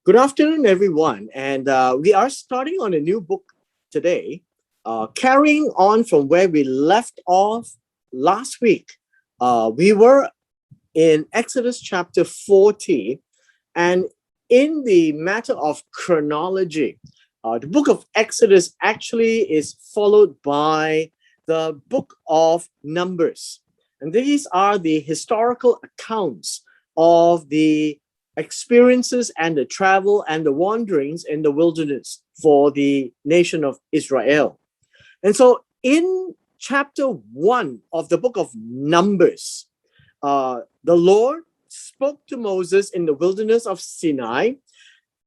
Good afternoon, everyone. And we are starting on a new book today, carrying on from where we left off last week. We were in Exodus chapter 40, and in the matter of chronology, the book of Exodus actually is followed by the book of Numbers. And these are the historical accounts of the experiences and the travel and the wanderings in the wilderness for the nation of Israel. And so in chapter 1 of the book of Numbers, the Lord spoke to Moses in the wilderness of Sinai.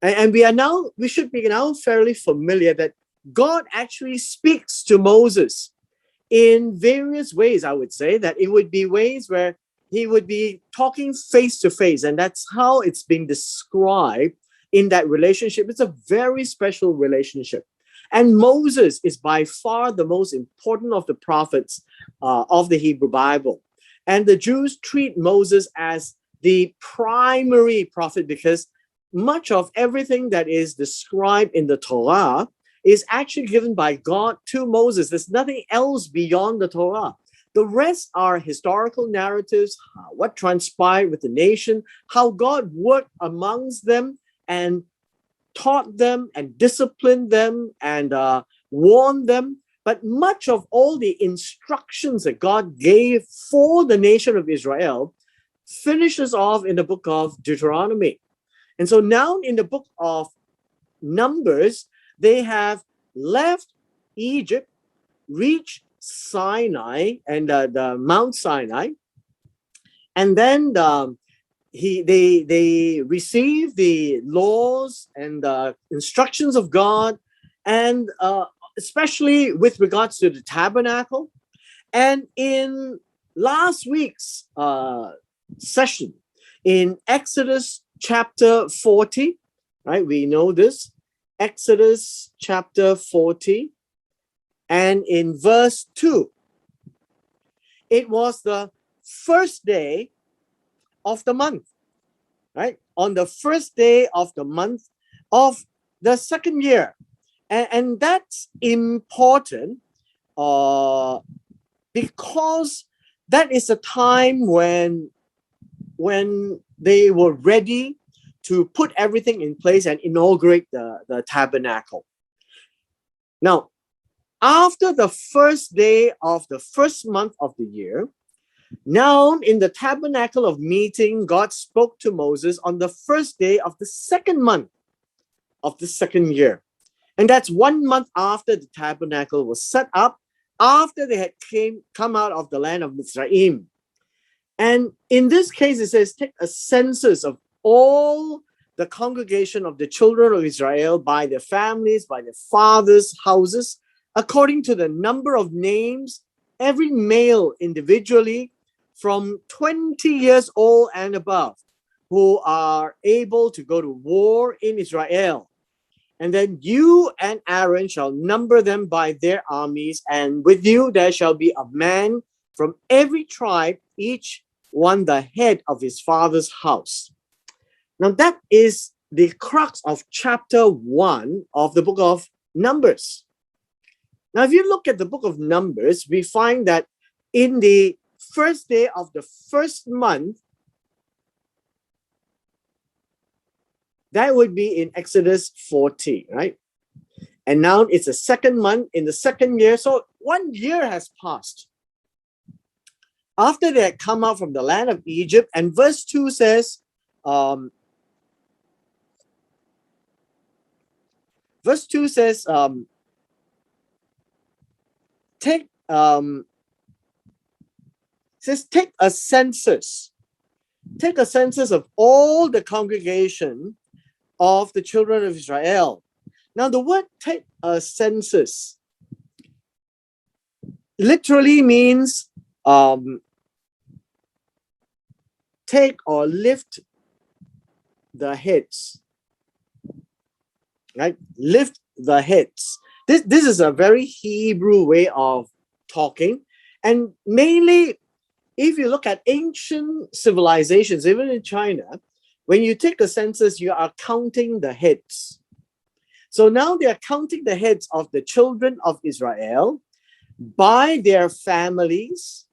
And we should be now fairly familiar that God actually speaks to Moses in various ways. I would say that it would be ways where he would be talking face to face, and that's how it's being described in that relationship. It's a very special relationship. And Moses is by far the most important of the prophets of the Hebrew Bible. And the Jews treat Moses as the primary prophet because much of everything that is described in the Torah is actually given by God to Moses. There's nothing else beyond the Torah. The rest are historical narratives, what transpired with the nation, how God worked amongst them and taught them and disciplined them and warned them. But much of all the instructions that God gave for the nation of Israel finishes off in the book of Deuteronomy. And so now in the book of Numbers, they have left Egypt, reached Sinai and the Mount Sinai, and then they receive the laws and the instructions of God, and especially with regards to the tabernacle. And in last week's session in Exodus chapter 40, right? We know this, Exodus chapter 40. And in verse 2, it was the first day of the month, right? On the first day of the month of the second year. And that's important because that is a time when they were ready to put everything in place and inaugurate the tabernacle. Now, after the first day of the first month of the year, now in the tabernacle of meeting, God spoke to Moses on the first day of the second month of the second year. And that's 1 month after the tabernacle was set up, after they had come out of the land of Mizraim. And in this case, it says, take a census of all the congregation of the children of Israel by their families, by their fathers' houses, according to the number of names, every male individually from 20 years old and above who are able to go to war in Israel. And then you and Aaron shall number them by their armies, and with you there shall be a man from every tribe, each one the head of his father's house. Now that is the crux of chapter 1 of the book of Numbers. Now, if you look at the book of Numbers, we find that in the first day of the first month, that would be in Exodus 40, right? And now it's the second month in the second year. So 1 year has passed. After they had come out from the land of Egypt, and verse 2 says, take a census. Take a census of all the congregation of the children of Israel. Now, the word take a census literally means take or lift the heads. Right? Lift the heads. This is a very Hebrew way of talking. And mainly, if you look at ancient civilizations, even in China, When you take a census, you are counting the heads. So now they are counting the heads of the children of Israel by their families,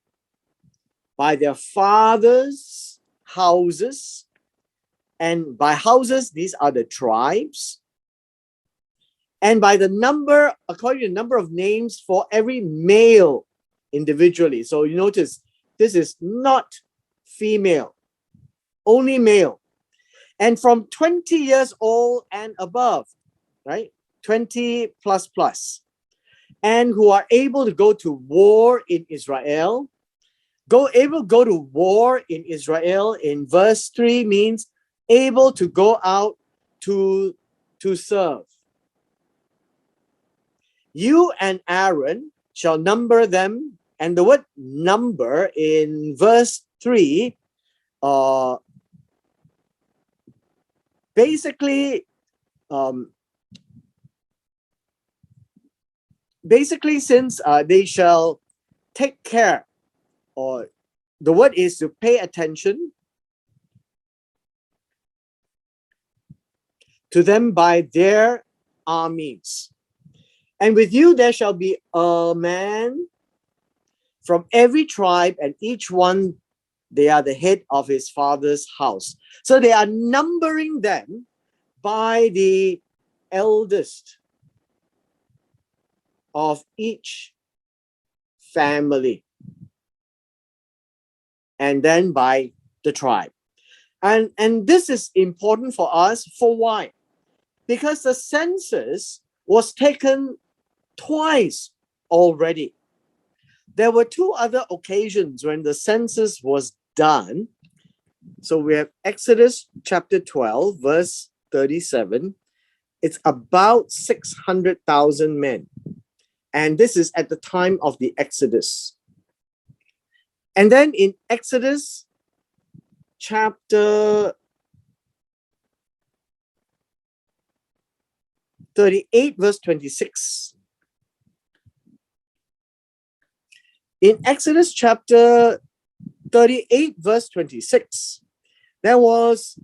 by their fathers' houses, and by houses, these are the tribes, and by the number, according to the number of names for every male individually. So you notice this is not female, only male. And from 20 years old and above, right? 20 plus plus. And who are able to go to war in Israel. Able to go to war in Israel in verse 3 means able to go out to serve. You and Aaron shall number them. And the word number in verse 3 basically since they shall take care, or the word is to pay attention to them by their armies. And with you there shall be a man from every tribe, and each one, they are the head of his father's house. So they are numbering them by the eldest of each family, and then by the tribe. And this is important for us. For why? Because the census was taken twice already. There were two other occasions when the census was done. So we have Exodus chapter 12, verse 37. It's about 600,000 men. And this is at the time of the Exodus. And then in Exodus chapter 38, verse 26. In Exodus chapter 38, verse 26, there was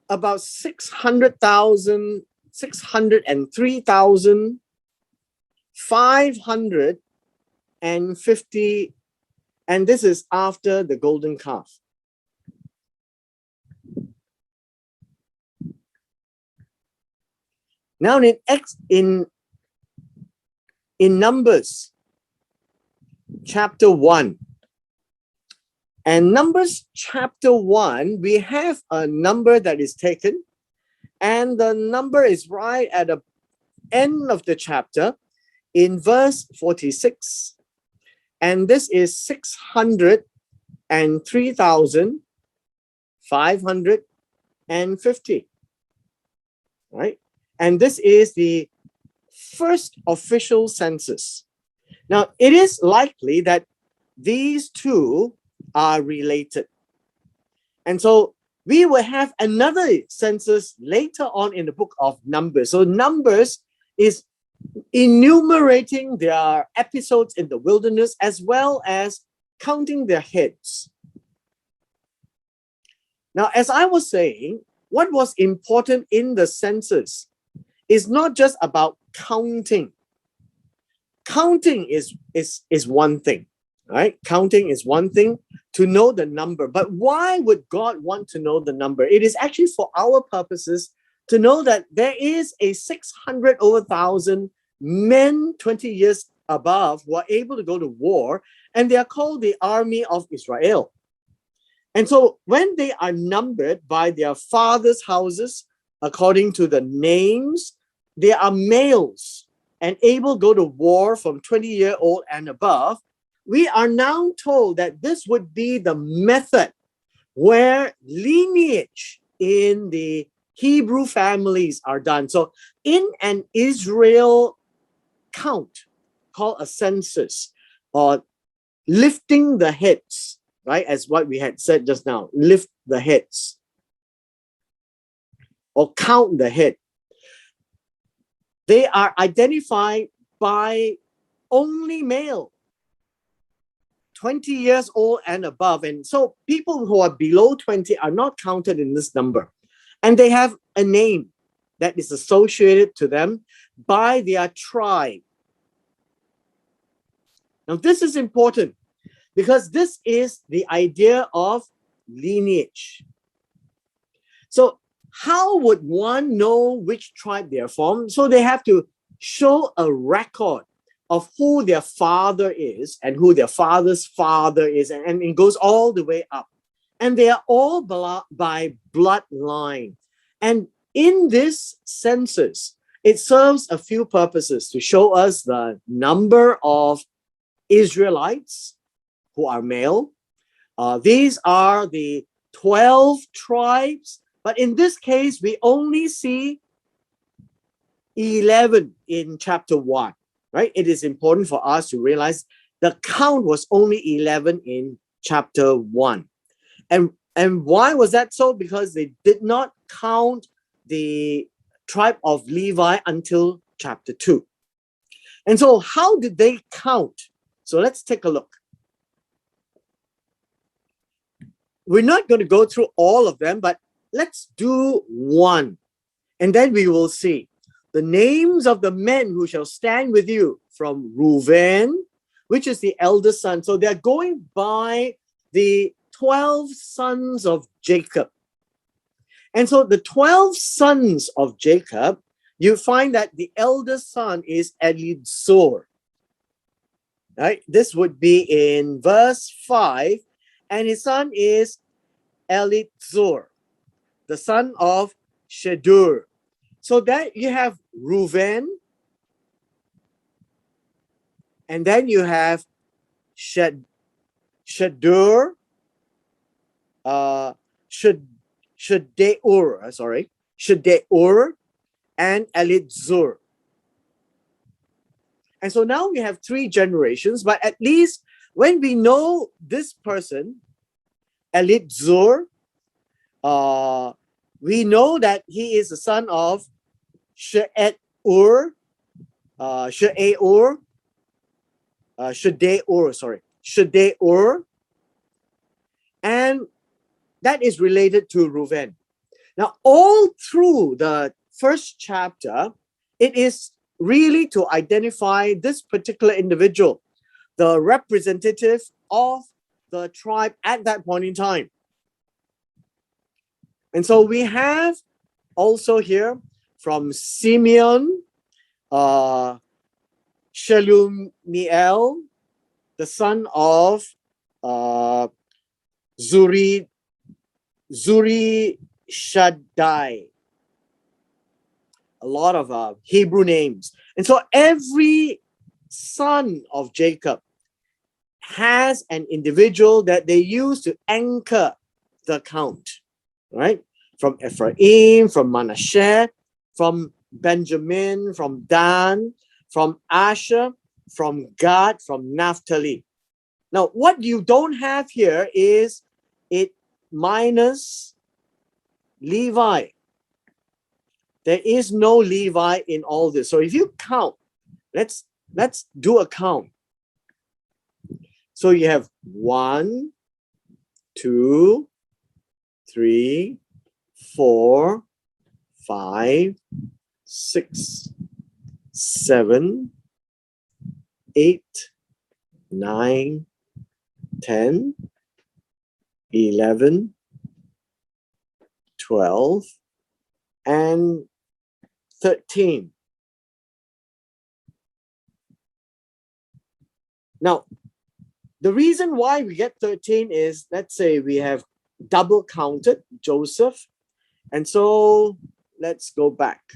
about 603,550, and this is after the golden calf. Now in Numbers chapter 1, and Numbers chapter 1, we have a number that is taken, and the number is right at the end of the chapter in verse 46. And this is 603,550, right? And this is the first official census. Now, it is likely that these two are related. And so we will have another census later on in the book of Numbers. So Numbers is enumerating their episodes in the wilderness as well as counting their heads. Now, as I was saying, what was important in the census is not just about counting. Counting is one thing, right? Counting is one thing, to know the number. But why would God want to know the number? It is actually for our purposes to know that there is a 600 over 1,000 men 20 years above who are able to go to war, and they are called the army of Israel. And so when they are numbered by their fathers' houses, according to the names, they are males and able to go to war from 20-year-old and above. We are now told that this would be the method where lineage in the Hebrew families are done. So in an Israel count called a census, or lifting the heads, right? As what we had said just now, lift the heads or count the head. They are identified by only male 20 years old and above. And so people who are below 20 are not counted in this number. And they have a name that is associated to them by their tribe. Now, this is important because this is the idea of lineage. So how would one know which tribe they are from? So they have to show a record of who their father is and who their father's father is, and it goes all the way up. And they are all by bloodline. And in this census, it serves a few purposes to show us the number of Israelites who are male. These are the 12 tribes, but in this case, we only see 11 in chapter 1, right? It is important for us to realize the count was only 11 in chapter 1. And why was that so? Because they did not count the tribe of Levi until chapter 2. And so how did they count? So let's take a look. We're not going to go through all of them, but let's do one. And then we will see the names of the men who shall stand with you from Reuben, which is the eldest son. So they're going by the 12 sons of Jacob. And so the 12 sons of Jacob, you find that the eldest son is Elizur. Right? This would be in verse 5. And his son is Elizur, the son of Shedur. So that you have Reuben, and then you have Shedur, Shedeur, and Elizur. And so now we have 3 generations, but at least when we know this person, Elizur, we know that he is the son of Shedeur, and that is related to Reuben. Now, all through the first chapter, it is really to identify this particular individual, the representative of the tribe at that point in time. And so we have also here from Simeon, Shelumiel, the son of Zuri Shaddai. A lot of Hebrew names. And so every son of Jacob has an individual that they use to anchor the count, right? From Ephraim, from Manasseh, from Benjamin, from Dan, from Asher, from Gad, from Naphtali. Now, what you don't have here is it minus Levi. There is no Levi in all this. So if you count, let's do a count. So you have 1, 2, 3, 4, 5, 6, 7, 8, 9, 10, 11, 12, and 13. Now, the reason why we get 13 is, let's say we have double counted Joseph. And so let's go back.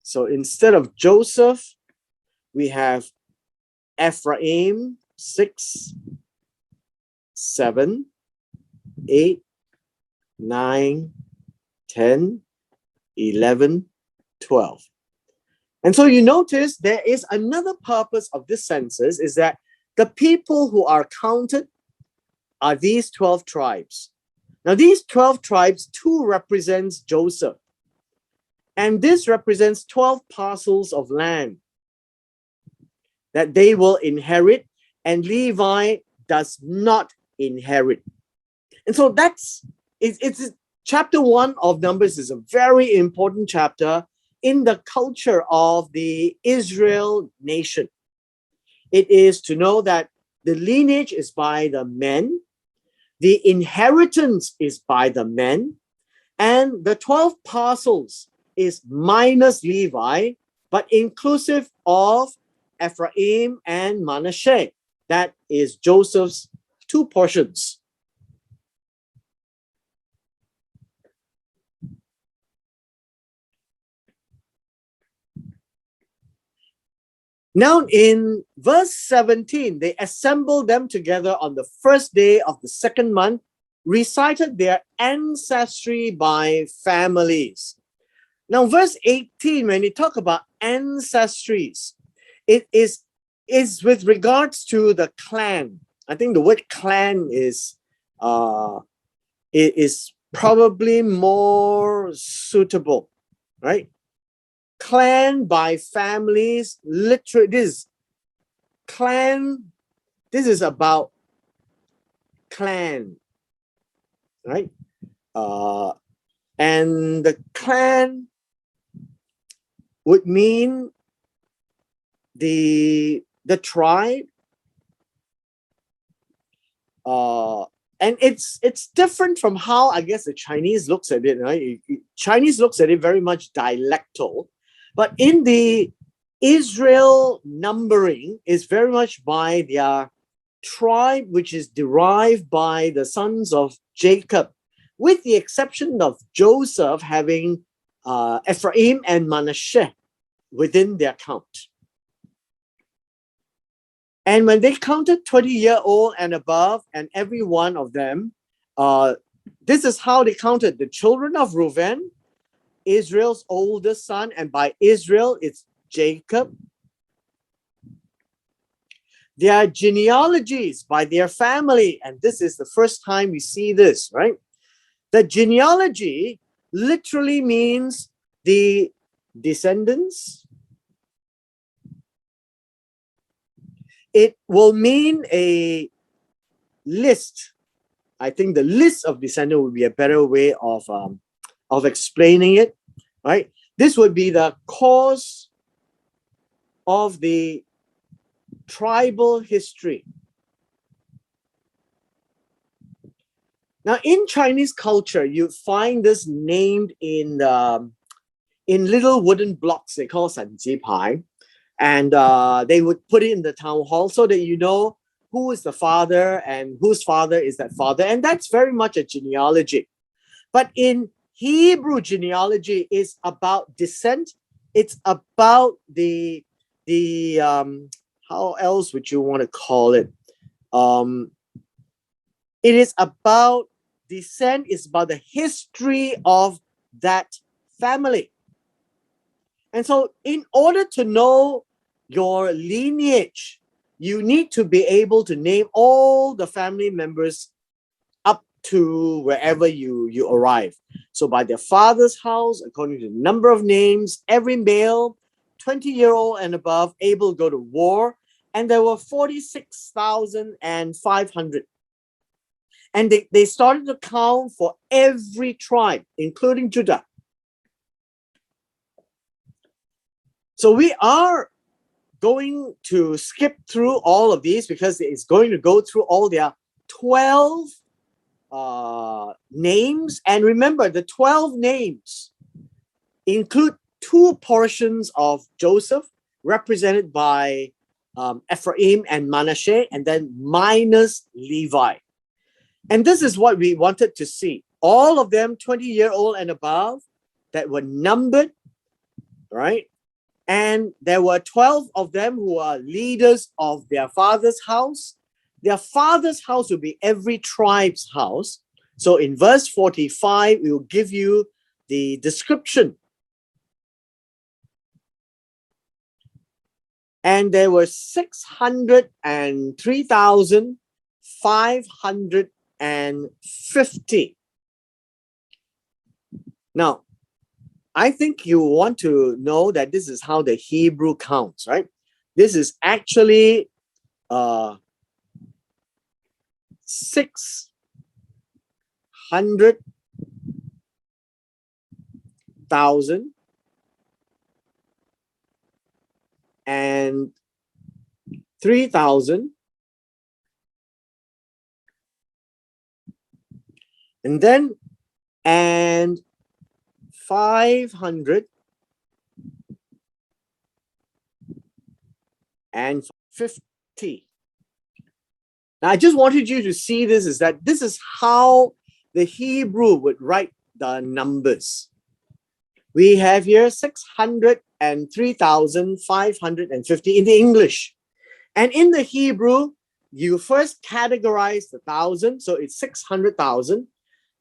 So instead of Joseph, we have Ephraim, 6, 7, 8, 9, 10, 11, 12. And so you notice there is another purpose of this census, is that the people who are counted are these 12 tribes. Now these 12 tribes too represents Joseph. And this represents 12 parcels of land that they will inherit, and Levi does not inherit. And so it's chapter 1 of Numbers is a very important chapter in the culture of the Israel nation. It is to know that the lineage is by the men, the inheritance is by the men, and the 12 parcels is minus Levi, but inclusive of Ephraim and Manasseh. That is Joseph's 2 portions. Now in verse 17, they assembled them together on the first day of the 2nd month, recited their ancestry by families. Now verse 18, when you talk about ancestries, it is with regards to the clan. I think the word clan is probably more suitable, right? Clan by families, literally, this is about clan, right? And the clan would mean the tribe, and it's different from how I guess the Chinese looks at it, right? Chinese looks at it very much dialectal, but in the Israel numbering is very much by their tribe, which is derived by the sons of Jacob, with the exception of Joseph having Ephraim and Manasseh within their count. And when they counted 20-year-old and above, and every one of them, this is how they counted the children of Reuben, Israel's oldest son, and by Israel, it's Jacob. Their genealogies by their family, and this is the first time we see this, right? The genealogy literally means the descendants. It will mean a list. I think the list of descendants would be a better way of explaining it, right? This would be the cause of the tribal history. Now, in Chinese culture, you find this named in little wooden blocks they call 神字牌. And they would put it in the town hall so that you know who is the father and whose father is that father. And that's very much a genealogy. But in Hebrew, genealogy is about descent. It's about the how else would you want to call it? It is about descent. It's about the history of that family. And so in order to know your lineage, you need to be able to name all the family members up to wherever you arrive. So by their father's house, according to the number of names, every male, 20-year-old and above, able to go to war. And there were 46,500. And they started to count for every tribe, including Judah. So we are going to skip through all of these because it's going to go through all their 12 names. And remember, the 12 names include 2 portions of Joseph, represented by Ephraim and Manasseh, and then minus Levi. And this is what we wanted to see. All of them 20-year-old and above that were numbered, right? And there were 12 of them who are leaders of their father's house. Their father's house will be every tribe's house. So in verse 45, we will give you the description. And there were 603,550. Now, I think you want to know that this is how the Hebrew counts, right? This is actually 600,000 and 3,000, and then and 500 and 50. Now, I just wanted you to see this, is that this is how the Hebrew would write the numbers. We have here 603,550 in the English. And in the Hebrew, you first categorize the thousand, so it's 600,000.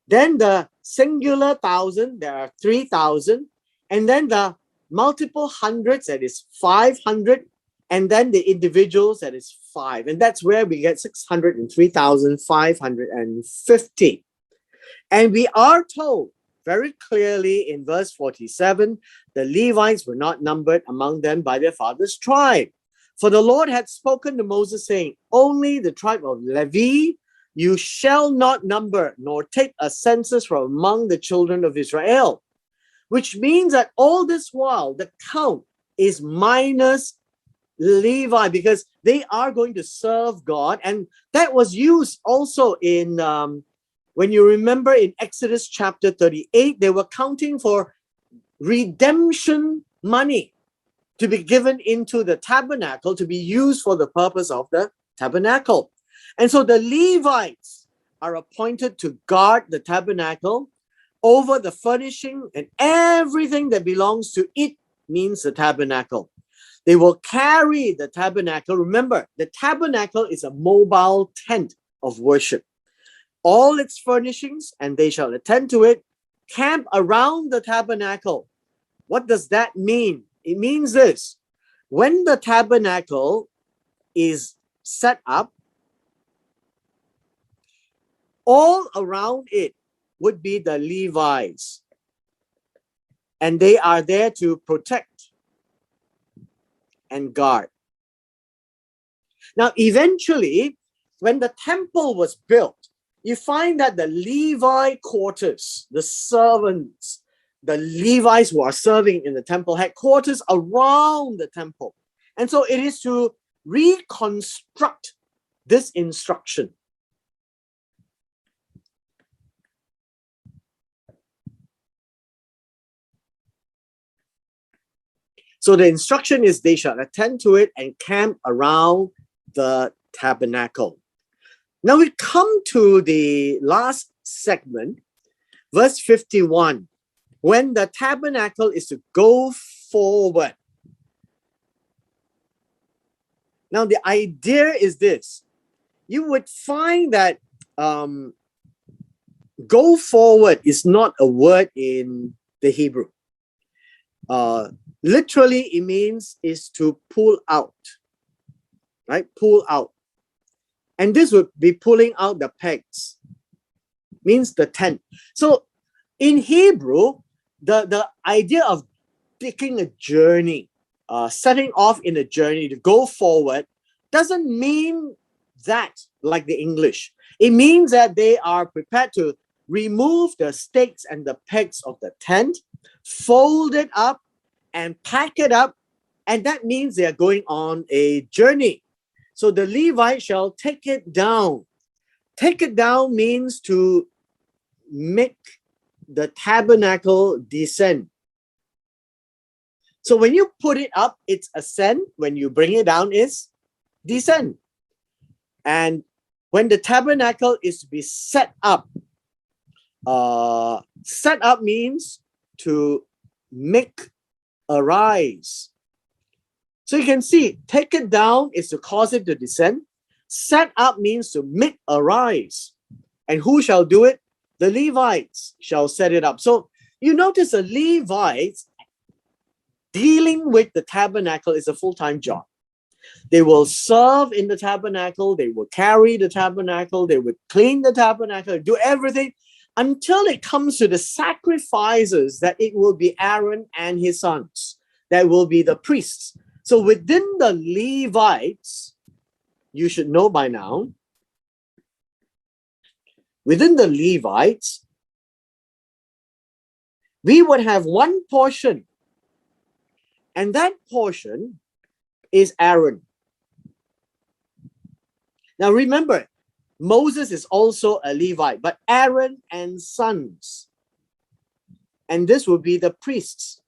Then the singular thousand, there are 3,000. And then the multiple hundreds, that is 500. And then the individuals, that is 5. And that's where we get 603,550. And we are told very clearly in verse 47, the Levites were not numbered among them by their father's tribe. For the Lord had spoken to Moses, saying, only the tribe of Levi you shall not number, nor take a census from among the children of Israel. Which means that all this while, the count is minus Levi, because they are going to serve God. And that was used also in, when you remember in Exodus chapter 38, they were counting for redemption money to be given into the tabernacle, to be used for the purpose of the tabernacle. And so the Levites are appointed to guard the tabernacle over the furnishing and everything that belongs to it, means the tabernacle. They will carry the tabernacle. Remember, the tabernacle is a mobile tent of worship. All its furnishings, and they shall attend to it, camp around the tabernacle. What does that mean? It means this: when the tabernacle is set up, all around it would be the Levites, and they are there to protect and guard. Now, eventually, when the temple was built, you find that the Levi quarters, the servants, the Levites who are serving in the temple, had quarters around the temple. And so it is to reconstruct this instruction. So the instruction is they shall attend to it and camp around the tabernacle. Now we come to the last segment, verse 51, when the tabernacle is to go forward. Now the idea is this: you would find that go forward is not a word in the Hebrew. Literally, it means is to pull out, right? Pull out. And this would be pulling out the pegs, means the tent. So in Hebrew, the idea of taking a journey, setting off in a journey to go forward, doesn't mean that like the English. It means that they are prepared to remove the stakes and the pegs of the tent, fold it up, and pack it up, and that means they are going on a journey. So the Levite shall take it down. Take it down means to make the tabernacle descend. So when you put it up, it's ascend. When you bring it down, it's descend. And when the tabernacle is to be set up means to make arise. So you can see, take it down is to cause it to descend. Set up means to make arise. And who shall do it? The Levites shall set it up. So you notice the Levites dealing with the tabernacle is a full-time job. They will serve in the tabernacle. They will carry the tabernacle. They will clean the tabernacle, do everything. until it comes to the sacrifices, that it will be Aaron and his sons that will be the priests. So within the Levites, you should know by now, within the Levites, we would have one portion, and that portion is Aaron. Now remember, Moses is also a Levite, but Aaron and sons, and this will be the priests.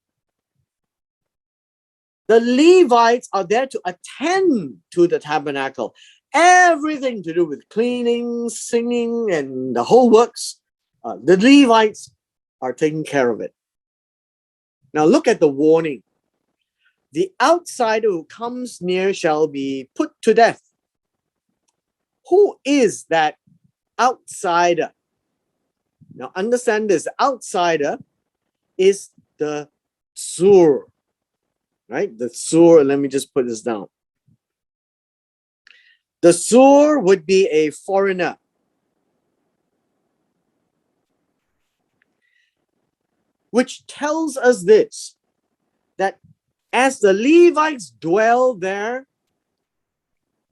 The Levites are there to attend to the tabernacle. Everything to do with cleaning, singing, and the whole works. The Levites are taking care of it. Now look at the warning. The outsider who comes near shall be put to death. Who is that outsider? Now understand this. The outsider is the Sur. Right? The Sur, let me just put this down. The Sur would be a foreigner. Which tells us this, that as the Levites dwell there,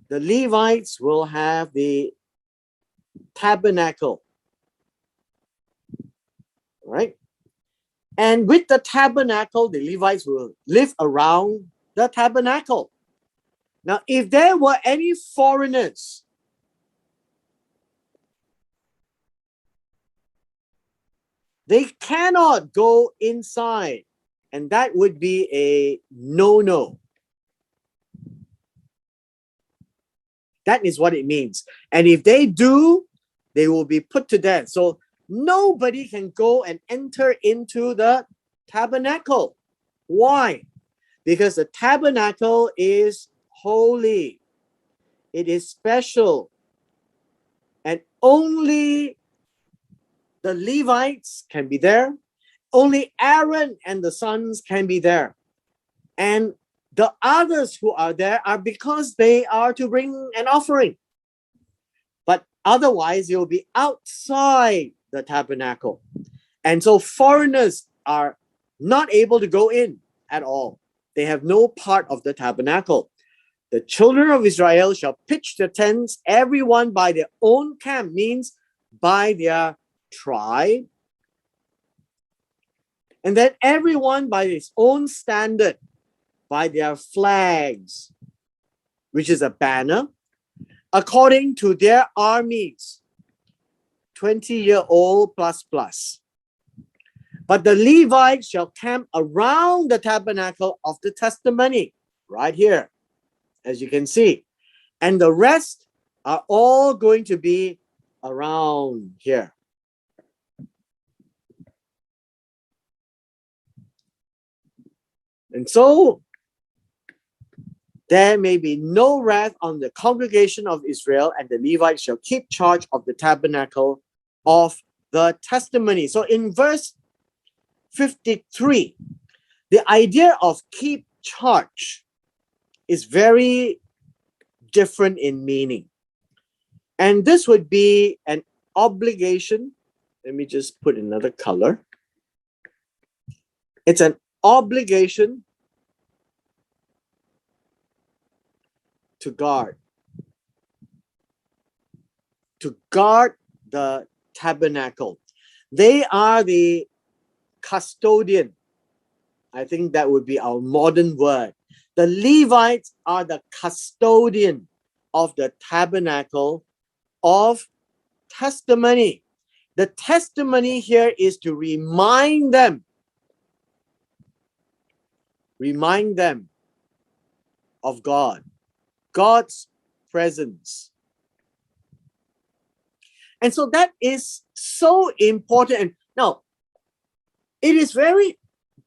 the Levites will have the tabernacle. Right? And with the tabernacle, the Levites will live around the tabernacle. Now, if there were any foreigners, they cannot go inside, and that would be a no-no. That is what it means. And if they do, they will be put to death. So nobody can go and enter into the tabernacle. Why? Because the tabernacle is holy. It is special. And only the Levites can be there. Only Aaron and the sons can be there. And the others who are there are because they are to bring an offering. But otherwise, you'll be outside the tabernacle. And so foreigners are not able to go in at all. They have no part of the tabernacle. The children of Israel shall pitch their tents, everyone by their own camp, means by their tribe. And then everyone by his own standard, by their flags, which is a banner, according to their armies, 20-year-old plus. But the Levites shall camp around the tabernacle of the testimony, right here, as you can see. And the rest are all going to be around here. And so, there may be no wrath on the congregation of Israel, and the Levites shall keep charge of the tabernacle of the testimony. So in verse 53, the idea of keep charge is very different in meaning. And this would be an obligation. Let me just put another color. It's an obligation to guard the tabernacle. They are the custodian. I think that would be our modern word. The Levites are the custodian of the tabernacle of testimony. The testimony here is to remind them of God's presence. And so that is so important. And now, it is very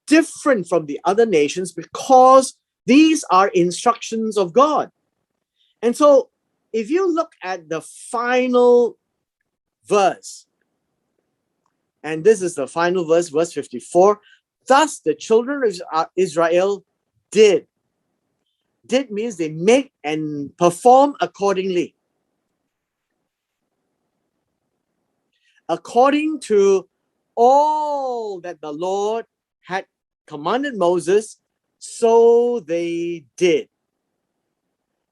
different from the other nations because these are instructions of God. And so, if you look at the final verse, and this is the final verse, verse 54, thus the children of Israel did. Did means they make and perform accordingly. according to all that the Lord had commanded Moses, so they did.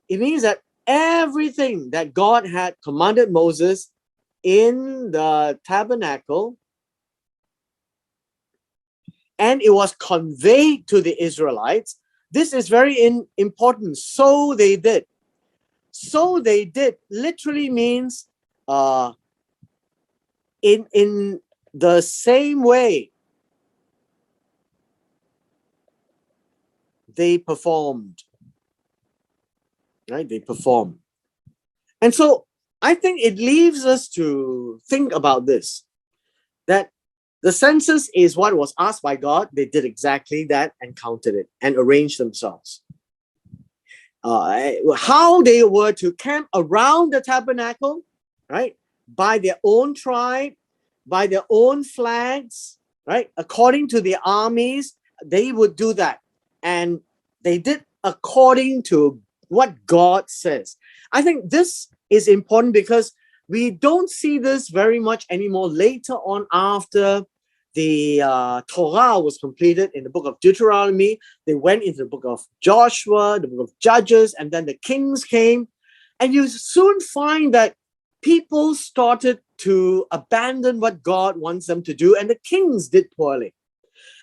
It means that everything that God had commanded Moses in the tabernacle, and it was conveyed to the Israelites. This is very important. So they did. So they did literally means in the same way they performed. Right? They performed. And so I think it leaves us to think about this, that the census is what was asked by God. They did exactly that and counted it and arranged themselves. How they were to camp around the tabernacle, right? By their own tribe, by their own flags, right? According to the armies, they would do that. And they did according to what God says. I think this is important because we don't see this very much anymore later on after the Torah was completed in the book of Deuteronomy. They went into the book of Joshua, the book of Judges, and then the kings came. And you soon find that people started to abandon what God wants them to do, and the kings did poorly.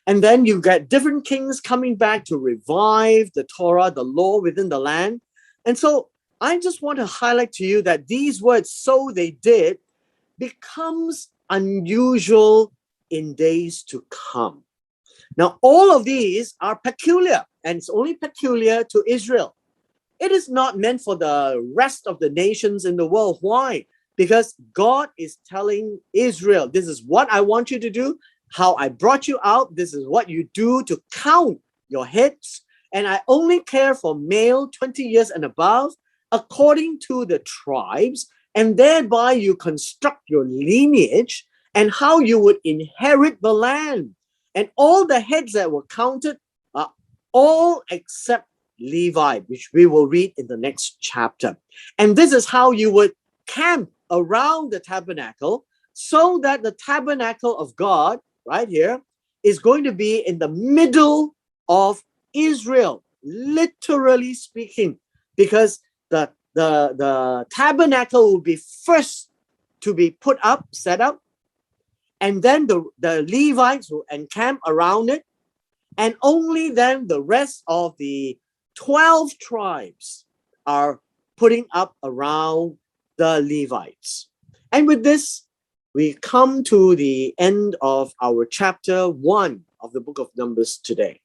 And then you get different kings coming back to revive the Torah, the law within the land. And so I just want to highlight to you that these words, so they did, becomes unusual in days to come. Now, all of these are peculiar, and it's only peculiar to Israel. It is not meant for the rest of the nations in the world. Why? Because God is telling Israel, this is what I want you to do, how I brought you out. This is what you do to count your heads. And I only care for male 20 years and above, according to the tribes. And thereby you construct your lineage and how you would inherit the land. And all the heads that were counted are all except Levi, which we will read in the next chapter. And this is how you would camp around the tabernacle, so that the tabernacle of God, right here, is going to be in the middle of Israel, literally speaking, because the tabernacle will be first to be put up, set up, and then the Levites will encamp around it, and only then the rest of the 12 tribes are putting up around the Levites. And with this, we come to the end of our chapter 1 of the book of Numbers today.